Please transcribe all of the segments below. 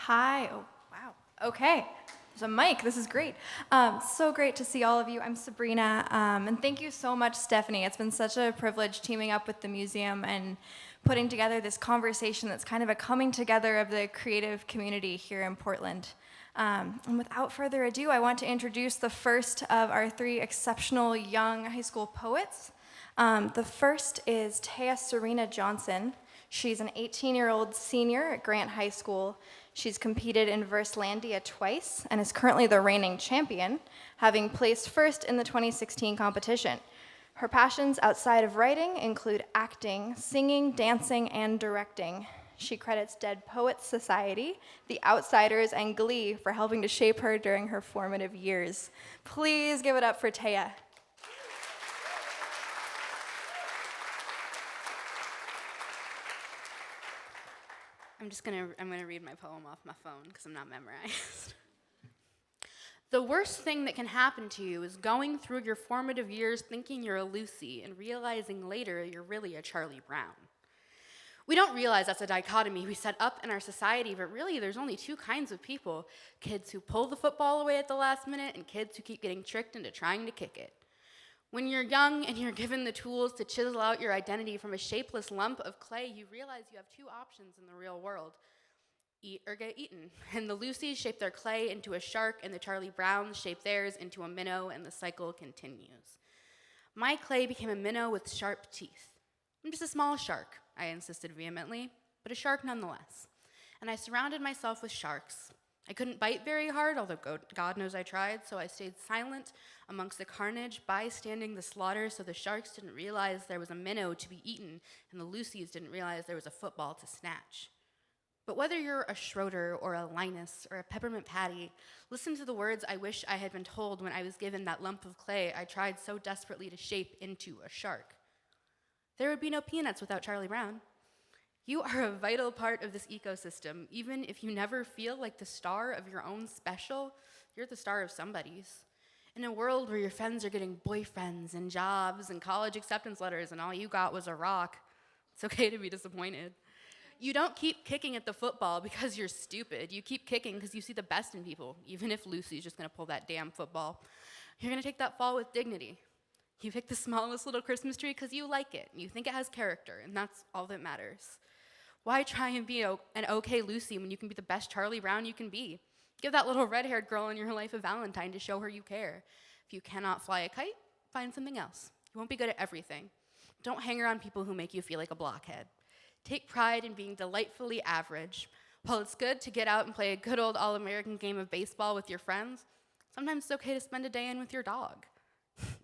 Hi. Oh, wow. Okay. There's a mic. This is great. So great to see all of you. I'm Sabrina, and thank you so much, Stephanie. It's been such a privilege teaming up with the museum and putting together this conversation that's kind of a coming together of the creative community here in Portland. And without further ado, I want to introduce the first of our three exceptional young high school poets. The first is Taya Serena Johnson. She's an 18-year-old senior at Grant High School. She's competed in Verselandia twice and is currently the reigning champion, having placed first in the 2016 competition. Her passions outside of writing include acting, singing, dancing, and directing. She credits Dead Poets Society, The Outsiders, and Glee for helping to shape her during her formative years. Please give it up for Taya. I'm gonna read my poem off my phone because I'm not memorized. The worst thing that can happen to you is going through your formative years thinking you're a Lucy and realizing later you're really a Charlie Brown. We don't realize that's a dichotomy we set up in our society, but really there's only two kinds of people: kids who pull the football away at the last minute and kids who keep getting tricked into trying to kick it. When you're young and you're given the tools to chisel out your identity from a shapeless lump of clay, you realize you have two options in the real world: eat or get eaten. And the Lucys shape their clay into a shark, and the Charlie Browns shape theirs into a minnow, and the cycle continues. My clay became a minnow with sharp teeth. I'm just a small shark, I insisted vehemently, but a shark nonetheless. And I surrounded myself with sharks. I couldn't bite very hard, although God knows I tried, so I stayed silent amongst the carnage, bystanding the slaughter, so the sharks didn't realize there was a minnow to be eaten, and the Lucys didn't realize there was a football to snatch. But whether you're a Schroeder or a Linus or a Peppermint Patty, listen to the words I wish I had been told when I was given that lump of clay I tried so desperately to shape into a shark. There would be no peanuts without Charlie Brown. You are a vital part of this ecosystem. Even if you never feel like the star of your own special, you're the star of somebody's. In a world where your friends are getting boyfriends and jobs and college acceptance letters and all you got was a rock, it's okay to be disappointed. You don't keep kicking at the football because you're stupid. You keep kicking because you see the best in people, even if Lucy's just gonna pull that damn football. You're gonna take that fall with dignity. You pick the smallest little Christmas tree because you like it, and you think it has character, and that's all that matters. Why try and be an okay Lucy when you can be the best Charlie Brown you can be? Give that little red-haired girl in your life a Valentine to show her you care. If you cannot fly a kite, find something else. You won't be good at everything. Don't hang around people who make you feel like a blockhead. Take pride in being delightfully average. While it's good to get out and play a good old all-American game of baseball with your friends, sometimes it's okay to spend a day in with your dog.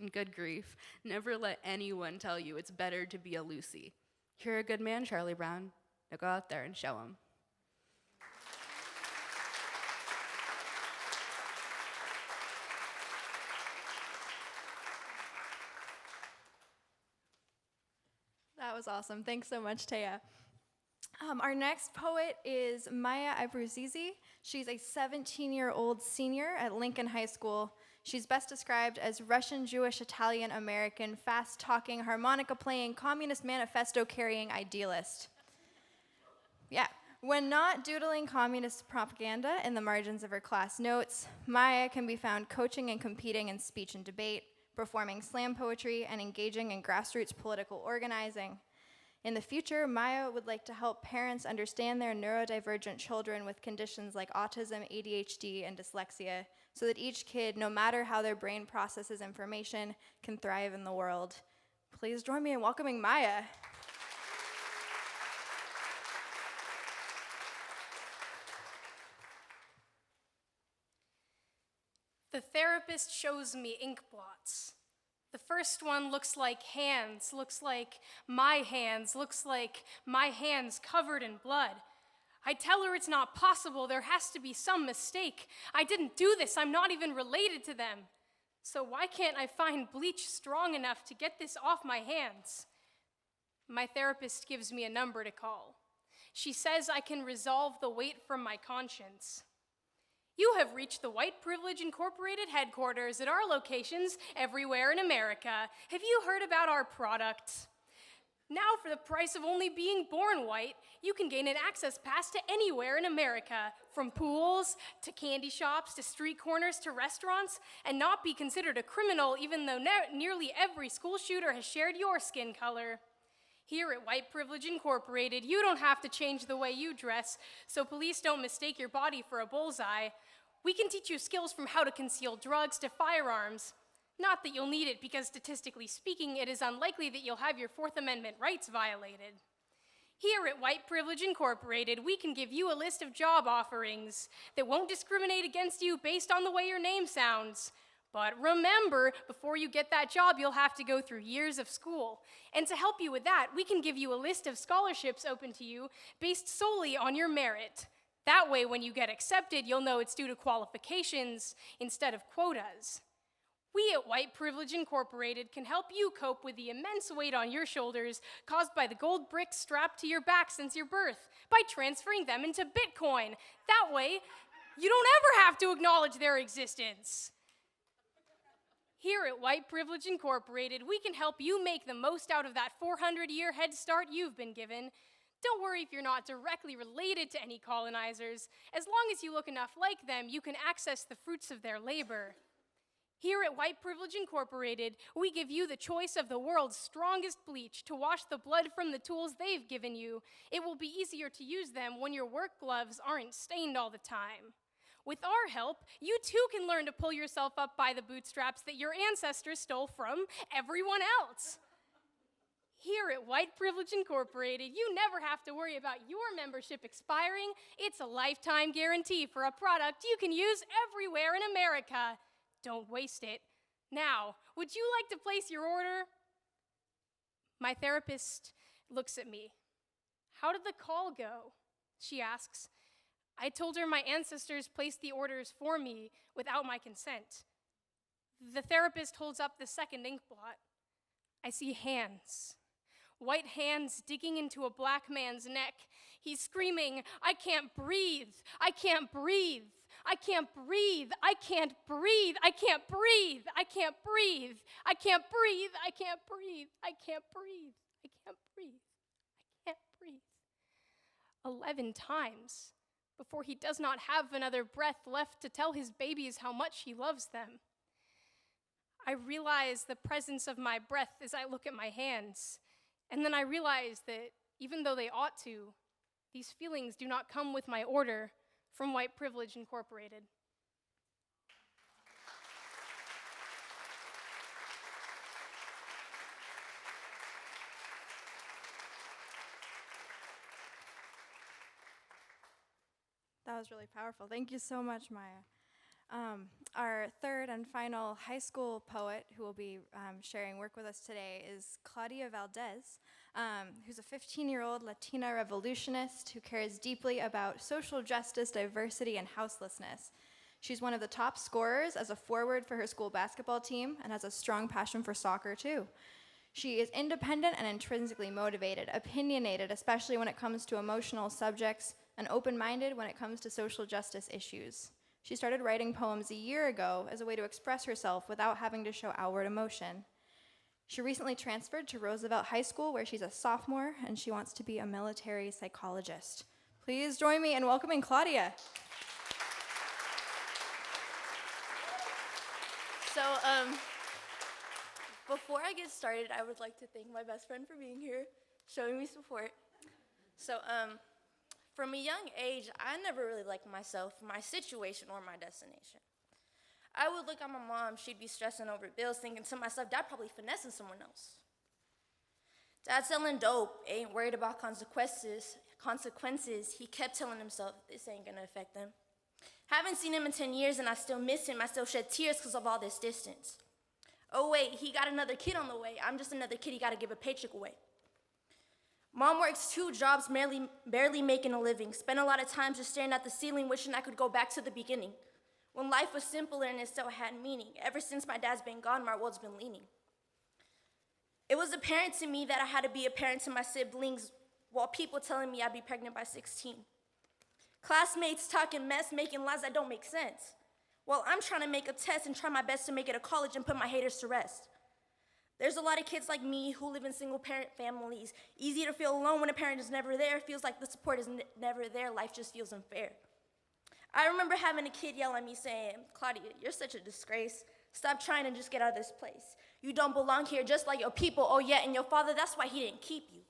And good grief, never let anyone tell you it's better to be a Lucy. You're a good man, Charlie Brown. Now go out there and show them. That was awesome. Thanks so much, Taya. Our next poet is Maia Abbruzzese. She's a 17-year-old senior at Lincoln High School. She's best described as Russian, Jewish, Italian, American, fast-talking, harmonica-playing, communist manifesto-carrying idealist. Yeah. When not doodling communist propaganda in the margins of her class notes, Maia can be found coaching and competing in speech and debate, performing slam poetry, and engaging in grassroots political organizing. In the future, Maia would like to help parents understand their neurodivergent children with conditions like autism, ADHD, and dyslexia, so that each kid, no matter how their brain processes information, can thrive in the world. Please join me in welcoming Maia. The therapist shows me ink blots. The first one looks like hands, looks like my hands, looks like my hands covered in blood. I tell her it's not possible, there has to be some mistake. I didn't do this, I'm not even related to them. So why can't I find bleach strong enough to get this off my hands? My therapist gives me a number to call. She says I can resolve the weight from my conscience. You have reached the White Privilege Incorporated headquarters at our locations everywhere in America. Have you heard about our product? Now, for the price of only being born white, you can gain an access pass to anywhere in America, from pools to candy shops to street corners to restaurants, and not be considered a criminal even though nearly every school shooter has shared your skin color. Here at White Privilege Incorporated, you don't have to change the way you dress so police don't mistake your body for a bullseye. We can teach you skills from how to conceal drugs to firearms. Not that you'll need it because statistically speaking, it is unlikely that you'll have your Fourth Amendment rights violated. Here at White Privilege Incorporated, we can give you a list of job offerings that won't discriminate against you based on the way your name sounds. But remember, before you get that job, you'll have to go through years of school. And to help you with that, we can give you a list of scholarships open to you based solely on your merit. That way, when you get accepted, you'll know it's due to qualifications instead of quotas. We at White Privilege Incorporated can help you cope with the immense weight on your shoulders caused by the gold bricks strapped to your back since your birth by transferring them into Bitcoin. That way, you don't ever have to acknowledge their existence. Here at White Privilege Incorporated, we can help you make the most out of that 400-year head start you've been given. Don't worry if you're not directly related to any colonizers. As long as you look enough like them, you can access the fruits of their labor. Here at White Privilege Incorporated, we give you the choice of the world's strongest bleach to wash the blood from the tools they've given you. It will be easier to use them when your work gloves aren't stained all the time. With our help, you too can learn to pull yourself up by the bootstraps that your ancestors stole from everyone else. Here at White Privilege Incorporated, you never have to worry about your membership expiring. It's a lifetime guarantee for a product you can use everywhere in America. Don't waste it. Now, would you like to place your order? My therapist looks at me. How did the call go? She asks. I told her my ancestors placed the orders for me without my consent. The therapist holds up the second ink blot. I see hands. White hands digging into a black man's neck. He's screaming, "I can't breathe! I can't breathe! I can't breathe! I can't breathe! I can't breathe! I can't breathe! I can't breathe! I can't breathe! I can't breathe! I can't breathe! I can't breathe!" 11 times before he does not have another breath left to tell his babies how much he loves them. I realize the presence of my breath as I look at my hands, and then I realize that even though they ought to, these feelings do not come with my order from White Privilege Incorporated. That was really powerful. Thank you so much, Maya. Our third and final high school poet who will be sharing work with us today is Claudia Valdez, who's a 15-year-old Latina revolutionist who cares deeply about social justice, diversity, and houselessness. She's one of the top scorers as a forward for her school basketball team and has a strong passion for soccer, too. She is independent and intrinsically motivated, opinionated, especially when it comes to emotional subjects, and open-minded when it comes to social justice issues. She started writing poems a year ago as a way to express herself without having to show outward emotion. She recently transferred to Roosevelt High School, where she's a sophomore, and she wants to be a military psychologist. Please join me in welcoming Claudia. So, before I get started, I would like to thank my best friend for being here, showing me support. So, from a young age, I never really liked myself, my situation, or my destination. I would look at my mom, she'd be stressing over bills, thinking to myself, Dad probably finessing someone else. Dad selling dope, ain't worried about consequences. He kept telling himself, this ain't gonna affect them. Haven't seen him in 10 years and I still miss him. I still shed tears because of all this distance. Oh wait, he got another kid on the way. I'm just another kid he gotta give a paycheck away. Mom works 2 jobs, barely making a living. Spent a lot of time just staring at the ceiling, wishing I could go back to the beginning, when life was simpler and it still had meaning. Ever since my dad's been gone, my world's been leaning. It was apparent to me that I had to be a parent to my siblings, while people telling me I'd be pregnant by 16. Classmates talking mess, making lies that don't make sense, while I'm trying to make a test and try my best to make it to college and put my haters to rest. There's a lot of kids like me who live in single-parent families. Easy to feel alone when a parent is never there. Feels like the support is never there. Life just feels unfair. I remember having a kid yell at me saying, "Claudia, you're such a disgrace. Stop trying and just get out of this place. You don't belong here just like your people. Oh yeah, and your father, that's why he didn't keep you."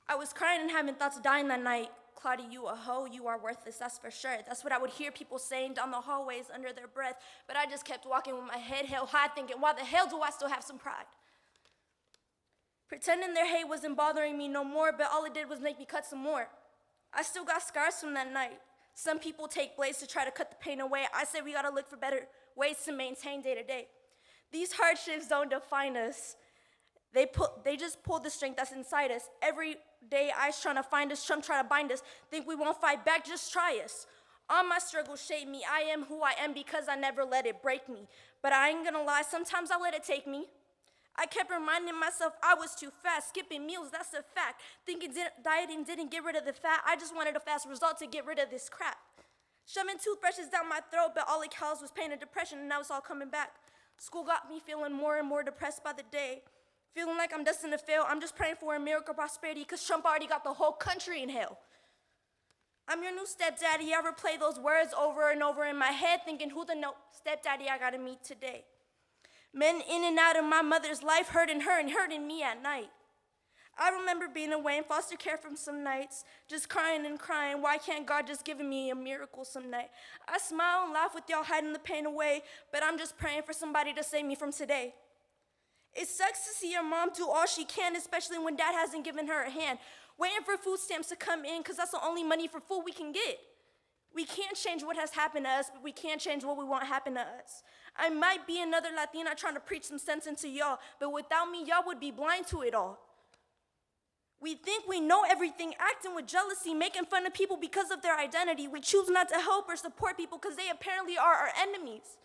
I was crying and having thoughts of dying that night. "Claudia, you a hoe, you are worthless, that's for sure." That's what I would hear people saying down the hallways under their breath, but I just kept walking with my head held high thinking, why the hell do I still have some pride? Pretending their hate wasn't bothering me no more, but all it did was make me cut some more. I still got scars from that night. Some people take blades to try to cut the pain away. I say we gotta look for better ways to maintain day to day. These hardships don't define us. They just pull the strength that's inside us. Every day ICE trying to find us, Trump trying to bind us. Think we won't fight back, just try us. All my struggles shape me. I am who I am because I never let it break me. But I ain't gonna lie, sometimes I let it take me. I kept reminding myself I was too fast, skipping meals, that's a fact. Thinking dieting didn't get rid of the fat, I just wanted a fast result to get rid of this crap. Shoving toothbrushes down my throat, but all it caused was pain and depression, and now it's all coming back. School got me feeling more and more depressed by the day. Feeling like I'm destined to fail, I'm just praying for a miracle prosperity because Trump already got the whole country in hell. I'm your new stepdaddy, I replay those words over and over in my head thinking who the stepdaddy I gotta meet today. Men in and out of my mother's life hurting her and hurting me at night. I remember being away in foster care from some nights, just crying and crying, why can't God just give me a miracle some night? I smile and laugh with y'all hiding the pain away, but I'm just praying for somebody to save me from today. It sucks to see your mom do all she can, especially when dad hasn't given her a hand, waiting for food stamps to come in because that's the only money for food we can get. We can't change what has happened to us, but we can change what we want happen to us. I might be another Latina trying to preach some sense into y'all, but without me, y'all would be blind to it all. We think we know everything, acting with jealousy, making fun of people because of their identity. We choose not to help or support people because they apparently are our enemies.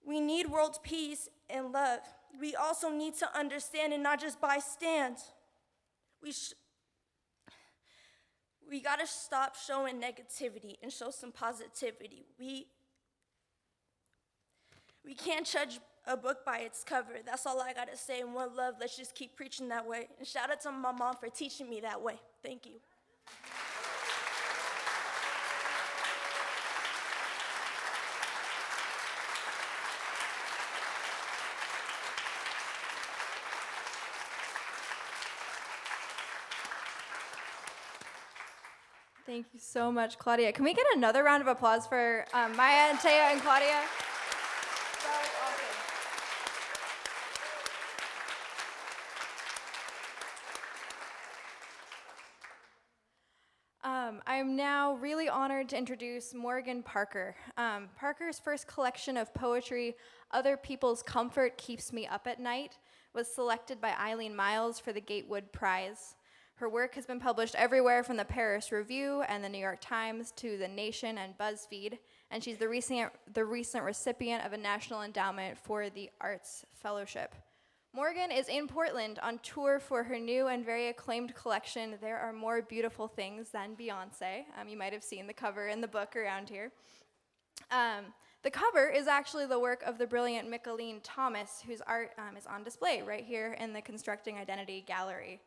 We need world peace and love. We also need to understand and not just bystand. We gotta stop showing negativity and show some positivity. We can't judge a book by its cover. That's all I gotta say. And one love, let's just keep preaching that way. And shout out to my mom for teaching me that way. Thank you. Thank you so much, Claudia. Can we get another round of applause for Maia and Taya and Claudia? That was awesome. I'm now really honored to introduce Morgan Parker. Parker's first collection of poetry, Other People's Comfort Keeps Me Up at Night, was selected by Eileen Miles for the Gatewood Prize. Her work has been published everywhere from the Paris Review and the New York Times to The Nation and BuzzFeed, and she's the recent recipient of a National Endowment for the Arts Fellowship. Morgan is in Portland on tour for her new and very acclaimed collection, There Are More Beautiful Things Than Beyoncé. You might have seen the cover in the book around here. The cover is actually the work of the brilliant Micheline Thomas, whose art is on display right here in the Constructing Identity Gallery.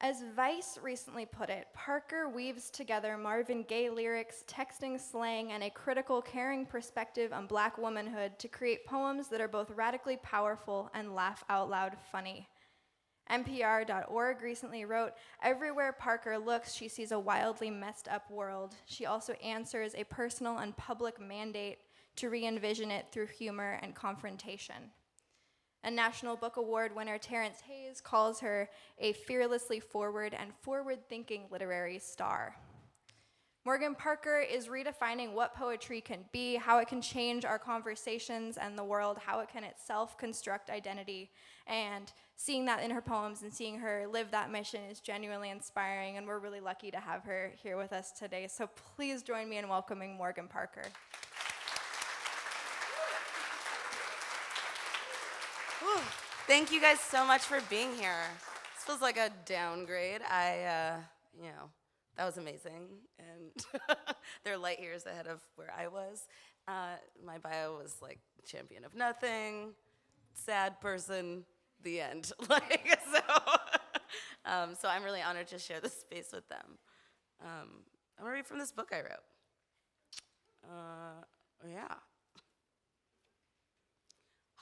As Vice recently put it, Parker weaves together Marvin Gaye lyrics, texting slang, and a critical, caring perspective on Black womanhood to create poems that are both radically powerful and laugh out loud funny. NPR.org recently wrote, "Everywhere Parker looks, she sees a wildly messed up world. She also answers a personal and public mandate to re-envision it through humor and confrontation." A National Book Award winner, Terrence Hayes, calls her a fearlessly forward and forward-thinking literary star. Morgan Parker is redefining what poetry can be, how it can change our conversations and the world, how it can itself construct identity. And seeing that in her poems and seeing her live that mission is genuinely inspiring, and we're really lucky to have her here with us today. So please join me in welcoming Morgan Parker. Thank you guys so much for being here. This feels like a downgrade. That was amazing. And they're light years ahead of where I was. My bio was like champion of nothing, sad person, the end. So I'm really honored to share this space with them. I'm gonna read from this book I wrote. Yeah.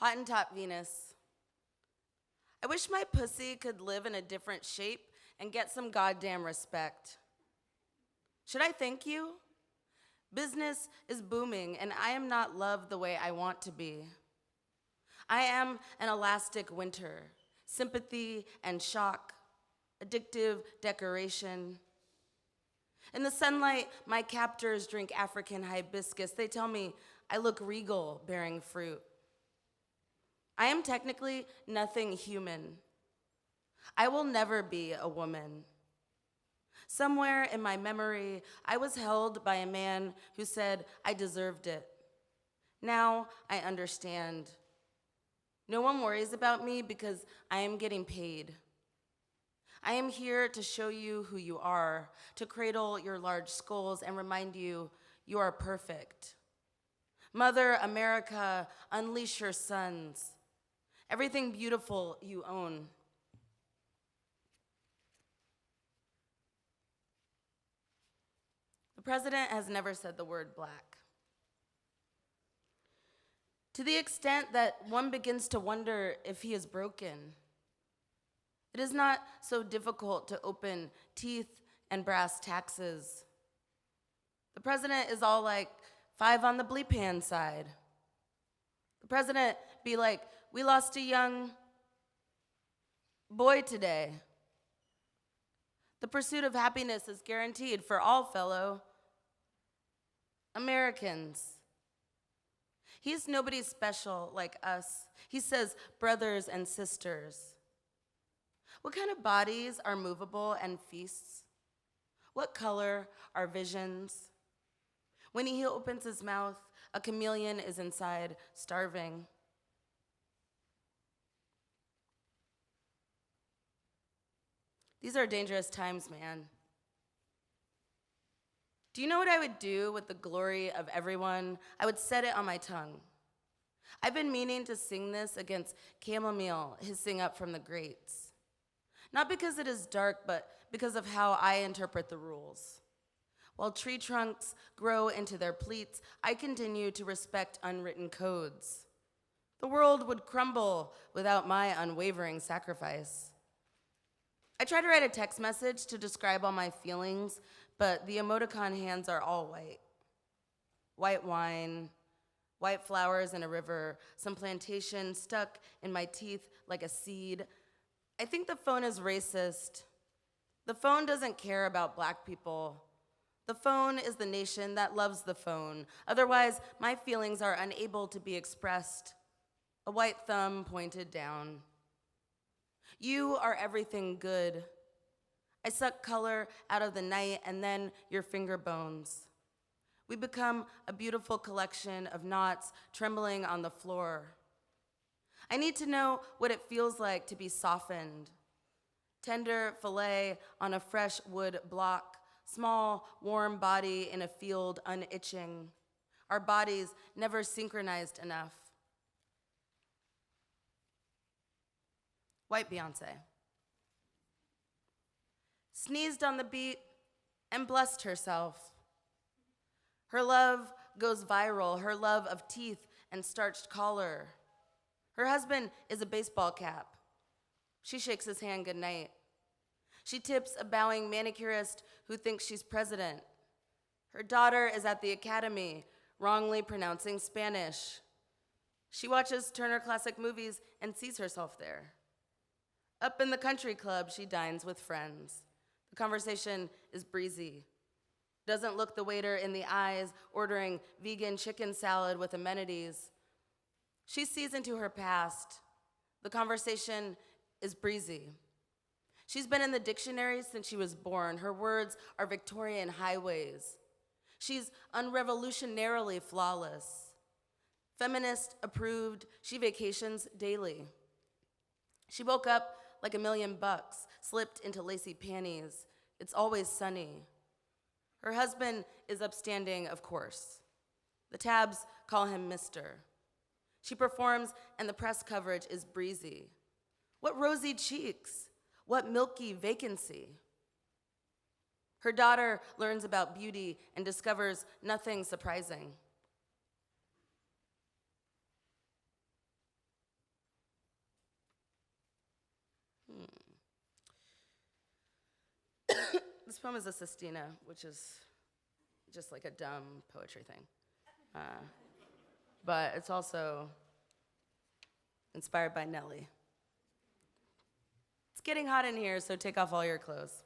Hottentot Venus. I wish my pussy could live in a different shape and get some goddamn respect. Should I thank you? Business is booming, and I am not loved the way I want to be. I am an elastic winter, sympathy and shock, addictive decoration. In the sunlight, my captors drink African hibiscus. They tell me I look regal bearing fruit. I am technically nothing human. I will never be a woman. Somewhere in my memory, I was held by a man who said I deserved it. Now I understand. No one worries about me because I am getting paid. I am here to show you who you are, to cradle your large skulls and remind you you are perfect. Mother America, unleash your sons. Everything beautiful you own. The president has never said the word black. To the extent that one begins to wonder if he is broken, it is not so difficult to open teeth and brass taxes. The president is all like, 5 on the bleep hand side. The president be like, we lost a young boy today. The pursuit of happiness is guaranteed for all fellow Americans. He's nobody special like us. He says brothers and sisters. What kind of bodies are movable and feasts? What color are visions? When he opens his mouth, a chameleon is inside, starving. These are dangerous times, man. Do you know what I would do with the glory of everyone? I would set it on my tongue. I've been meaning to sing this against chamomile hissing up from the grates. Not because it is dark, but because of how I interpret the rules. While tree trunks grow into their pleats, I continue to respect unwritten codes. The world would crumble without my unwavering sacrifice. I try to write a text message to describe all my feelings, but the emoticon hands are all white. White wine, white flowers in a river, some plantation stuck in my teeth like a seed. I think the phone is racist. The phone doesn't care about black people. The phone is the nation that loves the phone. Otherwise, my feelings are unable to be expressed. A white thumb pointed down. You are everything good. I suck color out of the night and then your finger bones. We become a beautiful collection of knots trembling on the floor. I need to know what it feels like to be softened. Tender fillet on a fresh wood block, small, warm body in a field unitching. Our bodies never synchronized enough. White Beyoncé. Sneezed on the beat and blessed herself. Her love goes viral, her love of teeth and starched collar. Her husband is a baseball cap. She shakes his hand goodnight. She tips a bowing manicurist who thinks she's president. Her daughter is at the academy, wrongly pronouncing Spanish. She watches Turner Classic Movies and sees herself there. Up in the country club, she dines with friends. The conversation is breezy. Doesn't look the waiter in the eyes, ordering vegan chicken salad with amenities. She sees into her past. The conversation is breezy. She's been in the dictionary since she was born. Her words are Victorian highways. She's unrevolutionarily flawless. Feminist approved, she vacations daily. She woke up like $1 million, slipped into lacy panties. It's always sunny. Her husband is upstanding, of course. The tabs call him Mr. She performs, and the press coverage is breezy. What rosy cheeks? What milky vacancy? Her daughter learns about beauty and discovers nothing surprising. This poem is a sestina, which is just like a dumb poetry thing. But it's also inspired by Nelly. It's getting hot in here, so take off all your clothes.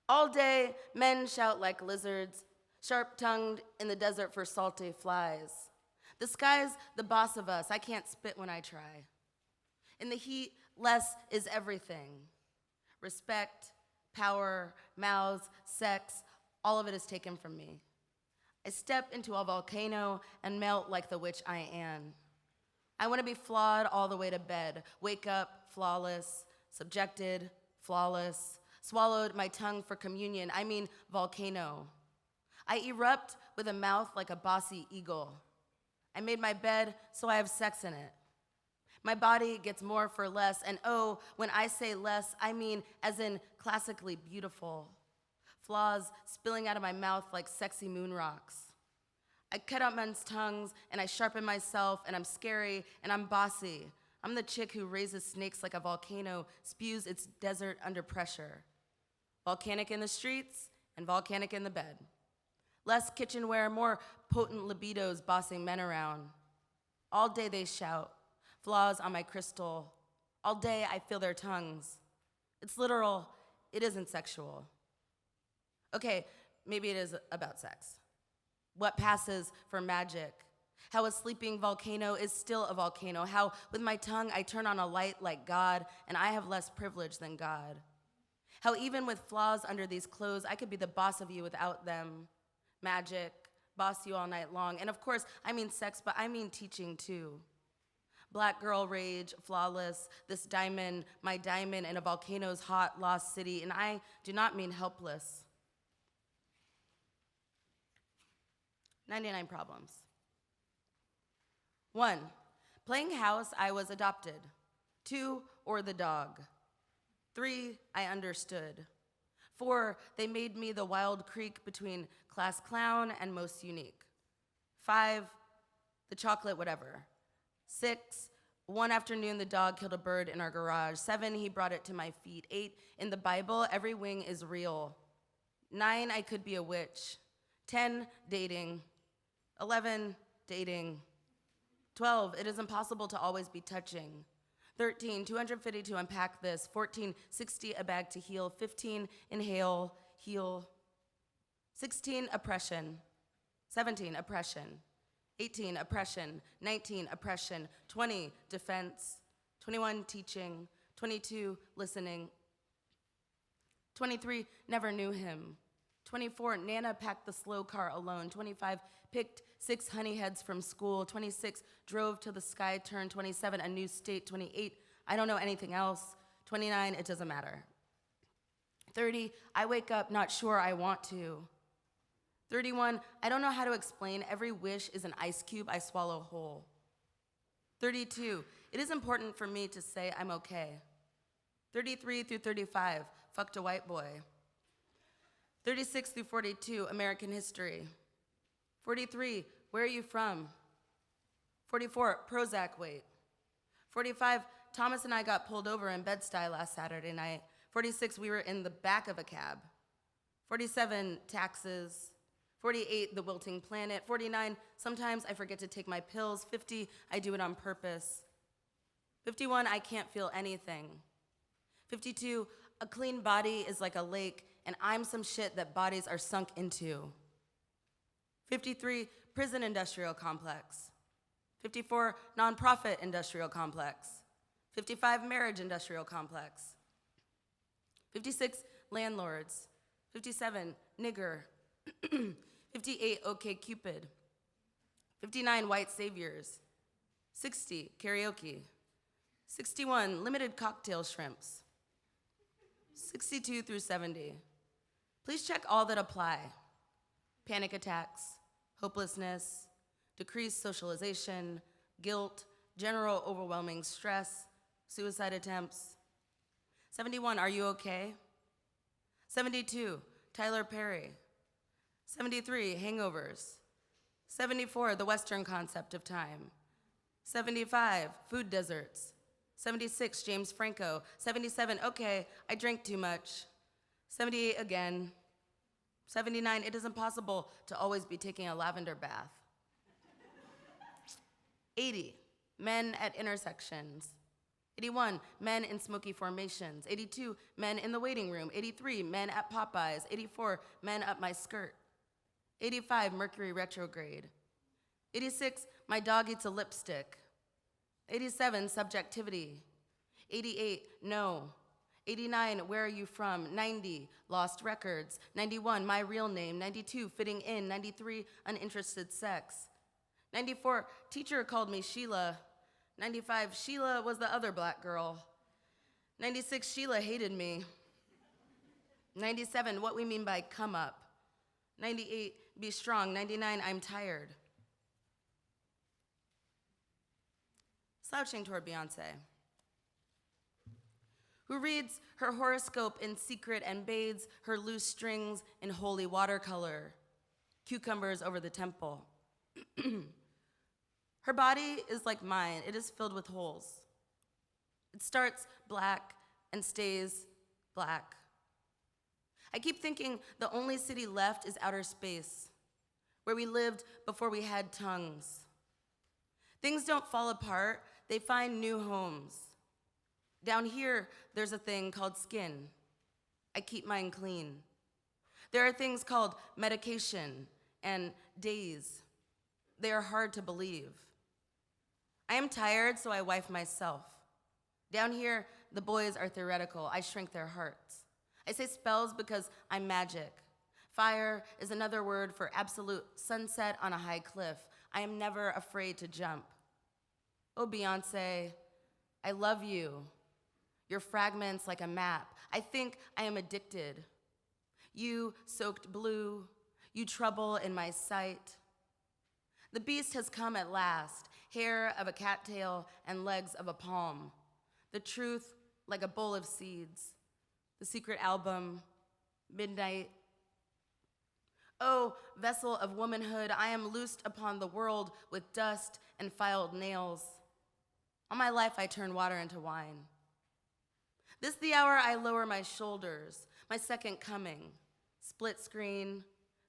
All day, men shout like lizards, sharp-tongued in the desert for salty flies. The sky's the boss of us. I can't spit when I try. In the heat, less is everything. Respect, power, mouths, sex, all of it is taken from me. I step into a volcano and melt like the witch I am. I want to be flawed all the way to bed, wake up flawless, subjected, flawless, swallowed my tongue for communion, I mean volcano. I erupt with a mouth like a bossy eagle. I made my bed, so I have sex in it. My body gets more for less, and oh, when I say less, I mean as in classically beautiful. Flaws spilling out of my mouth like sexy moon rocks. I cut out men's tongues, and I sharpen myself, and I'm scary, and I'm bossy. I'm the chick who raises snakes like a volcano, spews its desert under pressure. Volcanic in the streets, and volcanic in the bed. Less kitchenware, more potent libidos bossing men around. All day they shout. Flaws on my crystal. All day I feel their tongues. It's literal, it isn't sexual. Okay, maybe it is about sex. What passes for magic? How a sleeping volcano is still a volcano. How with my tongue I turn on a light like God, and I have less privilege than God. How even with flaws under these clothes, I could be the boss of you without them. Magic, boss you all night long. And of course, I mean sex, but I mean teaching too. Black girl rage, flawless, this diamond, my diamond in a volcano's hot, lost city, and I do not mean helpless. 99 problems. 1, playing house, I was adopted. 2, or the dog. 3, I understood. 4, they made me the wild creek between class clown and most unique. 5, the chocolate whatever. 6, one afternoon the dog killed a bird in our garage. 7, he brought it to my feet. 8, in the Bible, every wing is real. 9, I could be a witch. 10, dating. 11, dating. 12, it is impossible to always be touching. 13, 250 to unpack this. 14, 60, a bag to heal. 15, inhale, heal. 16, oppression. 17, oppression. 18, oppression. 19, oppression. 20, defense. 21, teaching. 22, listening. 23, never knew him. 24, Nana packed the slow car alone. 25, picked 6 honey heads from school. 26, drove till the sky turned. 27, a new state. 28, I don't know anything else. 29, it doesn't matter. 30, I wake up not sure I want to. 31, I don't know how to explain. Every wish is an ice cube I swallow whole. 32, it is important for me to say I'm okay. 33 through 35, fucked a white boy. 36 through 42, American history. 43, where are you from? 44, Prozac wait. 45, Thomas and I got pulled over in Bed-Stuy last Saturday night. 46, we were in the back of a cab. 47, taxes. 48, the wilting planet. 49, sometimes I forget to take my pills. 50, I do it on purpose. 51, I can't feel anything. 52, a clean body is like a lake, and I'm some shit that bodies are sunk into. 53, prison industrial complex. 54, nonprofit industrial complex. 55, marriage industrial complex. 56, landlords. 57, nigger. 58, okay Cupid. 59, white saviors. 60, karaoke. 61, limited cocktail shrimps. 62 through 70. Please check all that apply. Panic attacks, hopelessness, decreased socialization, guilt, general overwhelming stress, suicide attempts. 71, Are You Okay? 72, Tyler Perry. 73, Hangovers. 74, The Western Concept of Time. 75, Food Deserts. 76, James Franco. 77, Okay, I drank too much. 78 again. 79, It is impossible to always be taking a lavender bath. 80, Men at intersections. 81, Men in smoky formations. 82, Men in the waiting room. 83, Men at Popeyes. 84, Men up my skirt. 85, Mercury retrograde. 86, My dog eats a lipstick. 87, Subjectivity. 88, No. 89, Where are you from? 90, Lost records. 91, My real name. 92, Fitting in. 93, Uninterested sex. 94, Teacher called me Sheila. 95, Sheila was the other black girl. 96, Sheila hated me. 97, What we mean by come up. 98, Be strong. 99, I'm tired. Slouching toward Beyoncé, who reads her horoscope in secret and bathes her loose strings in holy watercolor, cucumbers over the temple. Her body is like mine. It is filled with holes. It starts black and stays black. I keep thinking the only city left is outer space, where we lived before we had tongues. Things don't fall apart, they find new homes. Down here, there's a thing called skin. I keep mine clean. There are things called medication and days. They are hard to believe. I am tired, so I wife myself. Down here, the boys are theoretical. I shrink their hearts. I say spells because I'm magic. Fire is another word for absolute sunset on a high cliff. I am never afraid to jump. Oh, Beyoncé, I love you. Your fragments like a map. I think I am addicted. You soaked blue, you trouble in my sight. The beast has come at last, hair of a cattail and legs of a palm. The truth like a bowl of seeds. The secret album, midnight. Oh, vessel of womanhood, I am loosed upon the world with dust and filed nails. All my life I turn water into wine. This the hour I lower my shoulders, my second coming. Split screen,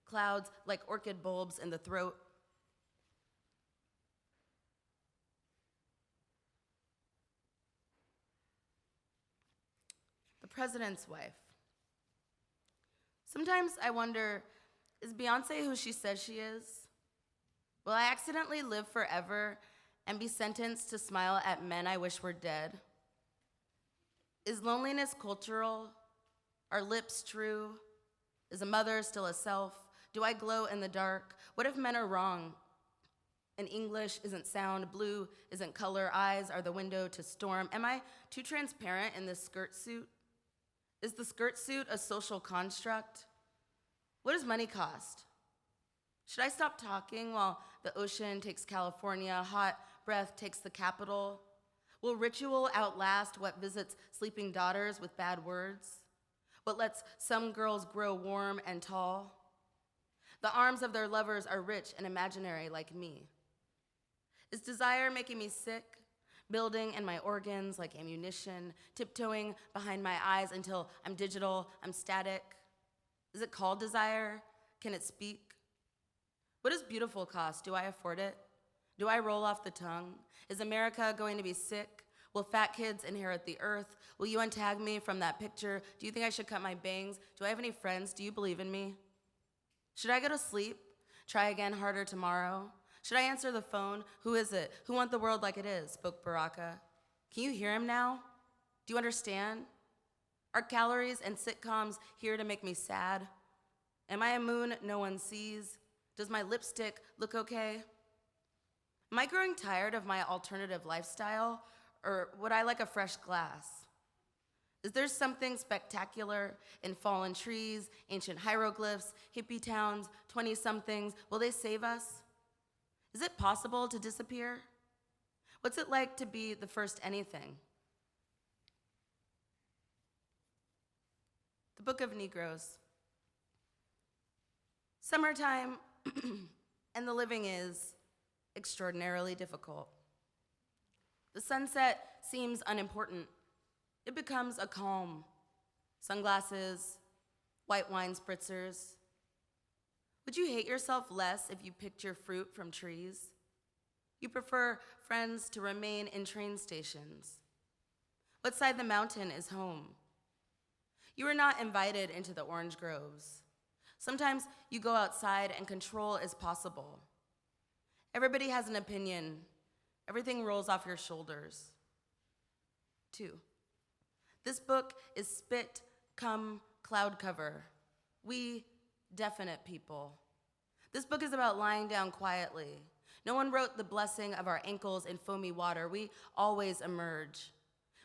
clouds like orchid bulbs in the throat. The president's wife. Sometimes I wonder, is Beyoncé who she says she is? Will I accidentally live forever and be sentenced to smile at men I wish were dead? Is loneliness cultural? Are lips true? Is a mother still a self? Do I glow in the dark? What if men are wrong? And English isn't sound, blue isn't color, eyes are the window to storm. Am I too transparent in this skirt suit? Is the skirt suit a social construct? What does money cost? Should I stop talking while the ocean takes California, hot breath takes the capital? Will ritual outlast what visits sleeping daughters with bad words? What lets some girls grow warm and tall? The arms of their lovers are rich and imaginary like me. Is desire making me sick? Building in my organs like ammunition, tiptoeing behind my eyes until I'm digital, I'm static. Is it called desire? Can it speak? What does beautiful cost? Do I afford it? Do I roll off the tongue? Is America going to be sick? Will fat kids inherit the earth? Will you untag me from that picture? Do you think I should cut my bangs? Do I have any friends? Do you believe in me? Should I go to sleep? Try again harder tomorrow? Should I answer the phone? Who is it? Who want the world like it is? Spoke Baraka. Can you hear him now? Do you understand? Are calories and sitcoms here to make me sad? Am I a moon no one sees? Does my lipstick look okay? Am I growing tired of my alternative lifestyle, or would I like a fresh glass? Is there something spectacular in fallen trees, ancient hieroglyphs, hippie towns, 20-somethings? Will they save us? Is it possible to disappear? What's it like to be the first anything? The Book of Negroes. Summertime, and the living is extraordinarily difficult. The sunset seems unimportant. It becomes a calm. Sunglasses, white wine spritzers. Would you hate yourself less if you picked your fruit from trees? You prefer friends to remain in train stations. What side the mountain is home? You are not invited into the orange groves. Sometimes you go outside and control is possible. Everybody has an opinion. Everything rolls off your shoulders. 2. This book is spit, come, cloud cover. We, definite people. This book is about lying down quietly. No one wrote the blessing of our ankles in foamy water. We always emerge.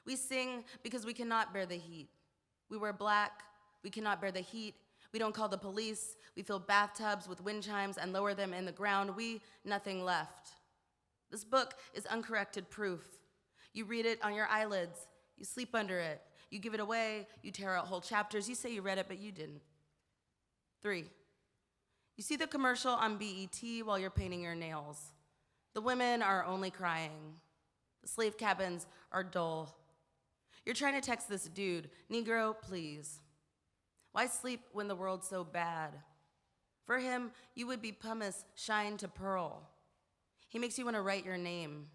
We sing because we cannot bear the heat. We wear black. We cannot bear the heat. We don't call the police. We fill bathtubs with wind chimes and lower them in the ground. We, nothing left. This book is uncorrected proof. You read it on your eyelids. You sleep under it. You give it away. You tear out whole chapters. You say you read it, but you didn't. 3. You see the commercial on BET while you're painting your nails. The women are only crying. The slave cabins are dull. You're trying to text this dude, Negro, please. Why sleep when the world's so bad? For him, you would be pumice shined to pearl. He makes you want to write your name.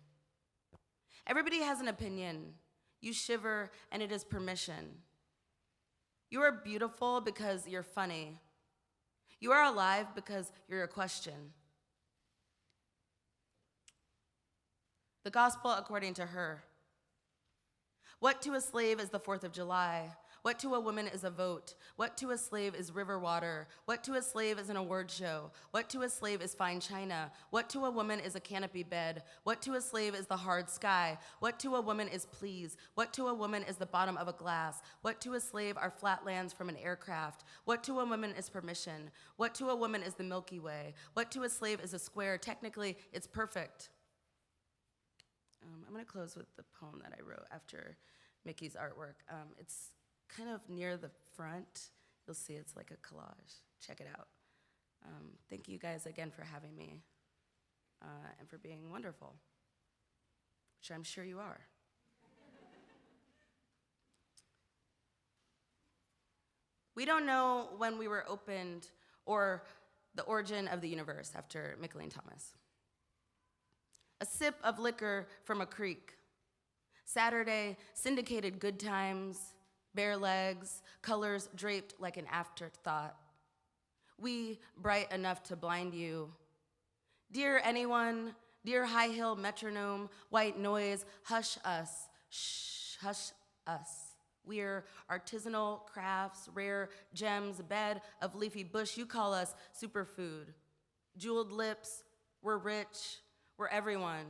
Everybody has an opinion. You shiver, and it is permission. You are beautiful because you're funny. You are alive because you're a question. The gospel according to her. What to a slave is the 4th of July? What to a woman is a vote? What to a slave is river water? What to a slave is an award show? What to a slave is fine china? What to a woman is a canopy bed? What to a slave is the hard sky? What to a woman is please? What to a woman is the bottom of a glass? What to a slave are flatlands from an aircraft? What to a woman is permission? What to a woman is the Milky Way? What to a slave is a square? Technically, it's perfect. I'm going to close with the poem that I wrote after Mickey's artwork. It's kind of near the front. You'll see it's like a collage. Check it out. Thank you guys again for having me and for being wonderful, which I'm sure you are. We don't know when we were opened or the origin of the universe after McLean Thomas. A sip of liquor from a creek. Saturday, syndicated good times, bare legs, colors draped like an afterthought. We, bright enough to blind you. Dear anyone, dear high hill metronome, white noise, hush us, shh, hush us. We're artisanal crafts, rare gems, bed of leafy bush. You call us superfood. Jeweled lips, we're rich, we're everyone.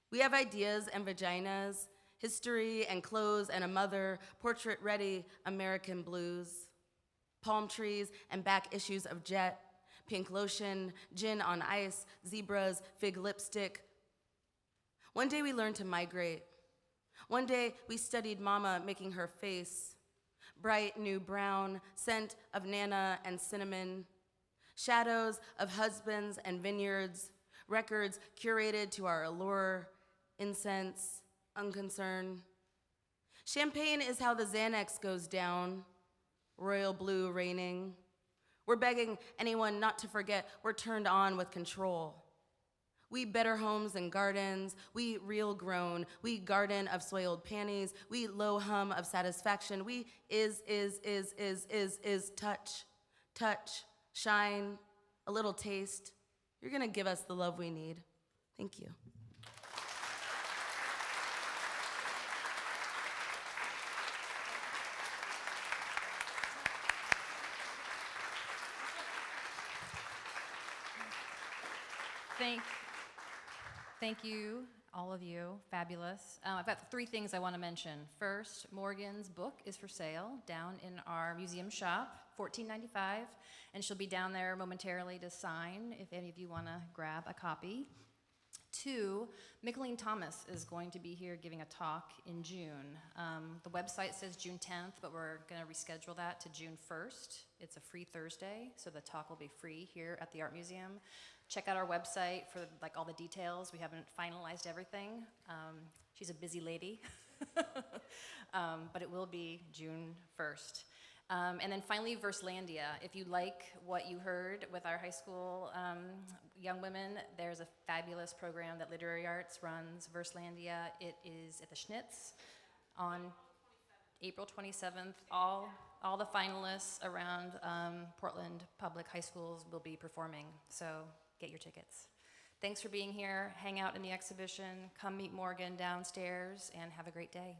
We have ideas and vaginas, history and clothes and a mother, portrait ready American blues, palm trees and back issues of Jet, pink lotion, gin on ice, zebras, fig lipstick. One day we learned to migrate. One day we studied mama making her face, bright new brown, scent of nana and cinnamon, shadows of husbands and vineyards, records curated to our allure, incense, unconcern. Champagne is how the Xanax goes down, royal blue raining. We're begging anyone not to forget we're turned on with control. We better homes and gardens, we real grown, we garden of soiled panties, we low hum of satisfaction, we is, touch, touch, shine, a little taste. You're gonna give us the love we need. Thank you. Thank you, all of you, fabulous. I've got 3 things I want to mention. First, Morgan's book is for sale down in our museum shop. $14.95, and she'll be down there momentarily to sign if any of you want to grab a copy. 2, Mickaleen Thomas is going to be here giving a talk in June. The website says June 10th, but we're going to reschedule that to June 1st. It's a free Thursday, so the talk will be free here at the Art Museum. Check out our website for like all the details. We haven't finalized everything. She's a busy lady, but it will be June 1st. And then finally, Verselandia. If you like what you heard with our high school young women, there's a fabulous program that Literary Arts runs, Verselandia. It is at the Schnitz on April 27th. All the finalists around Portland public high schools will be performing, so get your tickets. Thanks for being here. Hang out in the exhibition. Come meet Morgan downstairs, and have a great day.